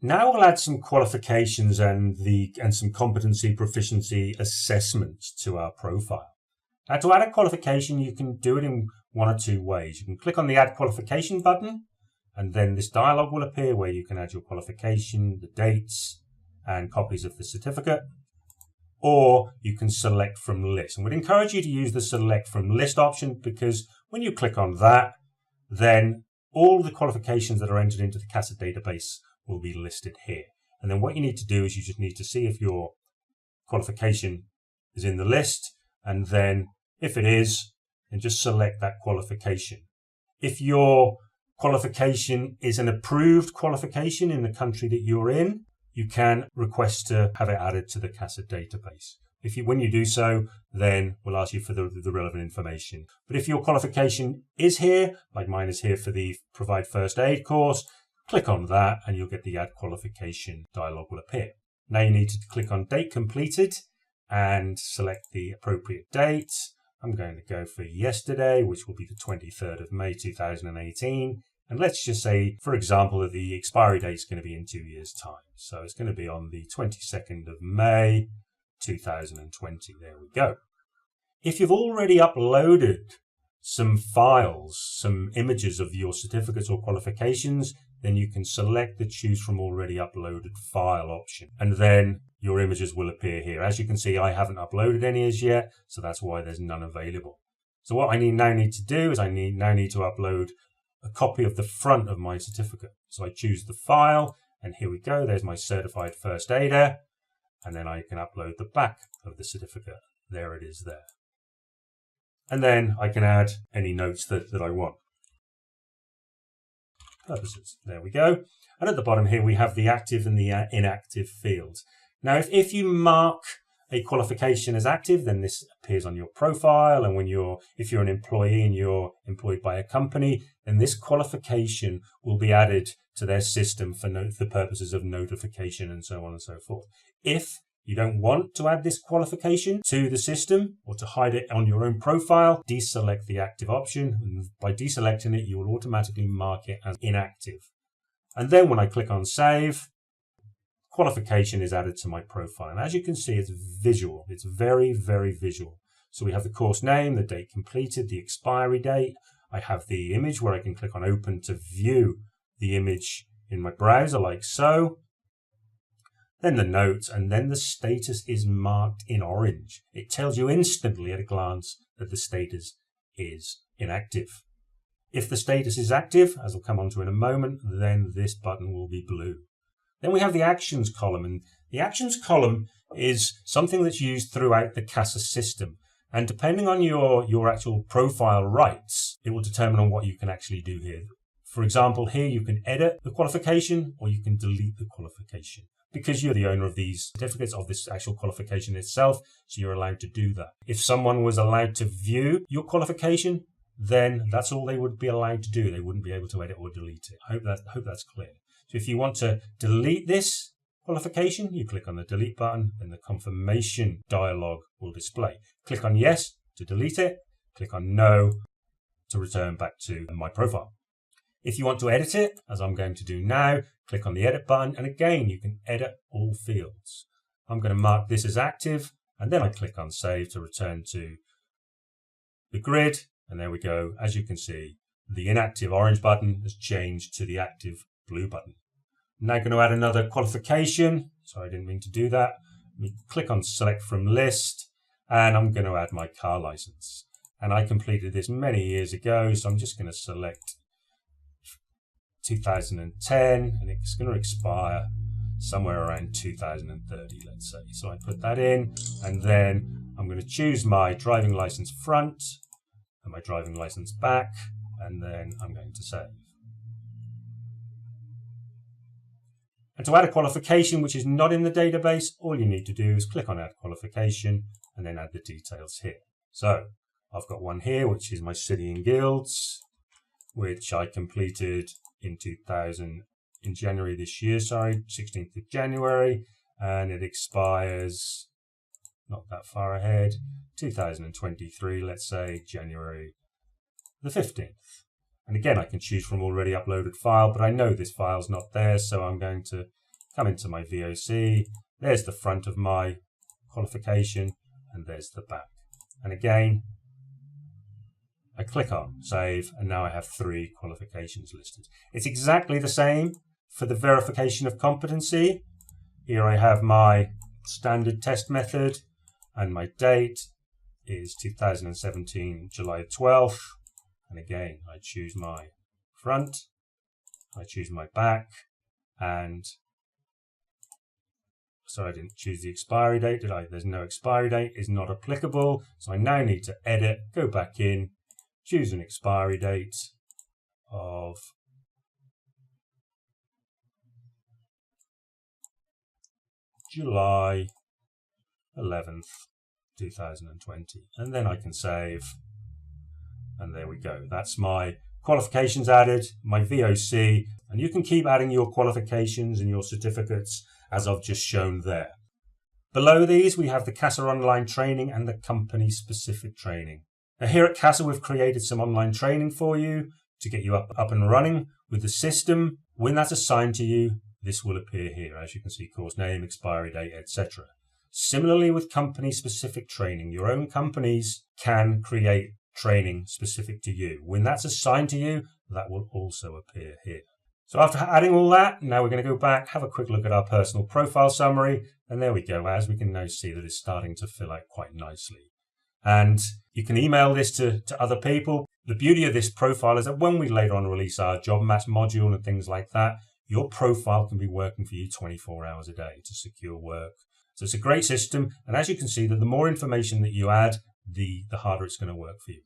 Now we'll add some qualifications and some competency proficiency assessments to our profile. Now to add a qualification, you can do it in one or two ways. You can click on the Add Qualification button, and then this dialog will appear where you can add your qualification, the dates, and copies of the certificate. Or you can select from list. And we'd encourage you to use the select from list option, because when you click on that, then all the qualifications that are entered into the CASA database will be listed here. And then what you need to do is you just need to see if your qualification is in the list, and then if it is, then just select that qualification. If your qualification is an approved qualification in the country that you're in, you can request to have it added to the CASA database. When you do so, then we'll ask you for the relevant information. But if your qualification is here, like mine is here for the Provide First Aid course, click on that and you'll get the Add Qualification dialog will appear. Now you need to click on Date Completed and select the appropriate date. I'm going to go for yesterday, which will be the 23rd of May 2018. And let's just say, for example, that the expiry date is going to be in 2 years' time. So it's going to be on the 22nd of May 2020. There we go. If you've already uploaded some files, some images of your certificates or qualifications, then you can select the Choose from Already Uploaded File option. And then your images will appear here. As you can see, I haven't uploaded any as yet, so that's why there's none available. So what I now need to do is I now need to upload a copy of the front of my certificate. So I choose the file, and here we go. There's my Certified First Aider, and then I can upload the back of the certificate. There it is there. And then I can add any notes that I want. Purposes. There we go. And at the bottom here, we have the active and the inactive fields. Now, if you mark a qualification as active, then this appears on your profile. And if you're an employee and you're employed by a company, then this qualification will be added to their system for the purposes of notification and so on and so forth. If you don't want to add this qualification to the system or to hide it on your own profile, deselect the active option. And by deselecting it, you will automatically mark it as inactive. And then when I click on Save, qualification is added to my profile. And as you can see, it's visual. It's very, very visual. So we have the course name, the date completed, the expiry date. I have the image where I can click on Open to view the image in my browser, like so. Then the notes, and then the status is marked in orange. It tells you instantly at a glance that the status is inactive. If the status is active, as I'll come on to in a moment, then this button will be blue. Then we have the Actions column, and the Actions column is something that's used throughout the CASA system. And depending on your actual profile rights, it will determine on what you can actually do here. For example, here you can edit the qualification or you can delete the qualification, because you're the owner of these certificates, of this actual qualification itself, so you're allowed to do that. If someone was allowed to view your qualification, then that's all they would be allowed to do. They wouldn't be able to edit or delete it. I hope that's clear. So if you want to delete this qualification, you click on the delete button, and the confirmation dialog will display. Click on yes to delete it, click on no to return back to my profile. If you want to edit it, as I'm going to do now, click on the edit button, and again, you can edit all fields. I'm going to mark this as active, and then I click on save to return to the grid, and there we go. As you can see, the inactive orange button has changed to the active blue button. I'm now going to add another qualification. Sorry, I didn't mean to do that. Let me click on select from list, and I'm going to add my car license. And I completed this many years ago, so I'm just going to select 2010, and it's going to expire somewhere around 2030, let's say. So I put that in, and then I'm going to choose my driving license front and my driving license back, and then I'm going to save. And to add a qualification which is not in the database, all you need to do is click on Add Qualification and then add the details here. So I've got one here, which is my City and Guilds, which I completed in January this year, 16th of January, and it expires not that far ahead, 2023, let's say January the 15th. And again, I can choose from already uploaded file, but I know this file's not there, so I'm going to come into my VOC, there's the front of my qualification, and there's the back. And again, I click on save, and now I have 3 qualifications listed. It's exactly the same for the verification of competency. Here I have my standard test method, and my date is 2017 July 12th. And again, I choose my front, I choose my back, and sorry, I didn't choose the expiry date, did I? There's no expiry date, is not applicable. So I now need to edit, go back in, choose an expiry date of July 11th, 2020. And then I can save. And there we go. That's my qualifications added, my VOC, and you can keep adding your qualifications and your certificates as I've just shown there. Below these, we have the CASA online training and the company specific training. Now here at CASA, we've created some online training for you to get you up and running with the system. When that's assigned to you, this will appear here. As you can see, course name, expiry date, etc. Similarly with company specific training, your own companies can create training specific to you. When that's assigned to you, that will also appear here. So after adding all that, now we're going to go back, have a quick look at our personal profile summary, and there we go. As we can now see that it's starting to fill out quite nicely. And you can email this to other people. The beauty of this profile is that when we later on release our job match module and things like that, your profile can be working for you 24 hours a day to secure work. So it's a great system. And as you can see, that the more information that you add, the harder it's going to work for you.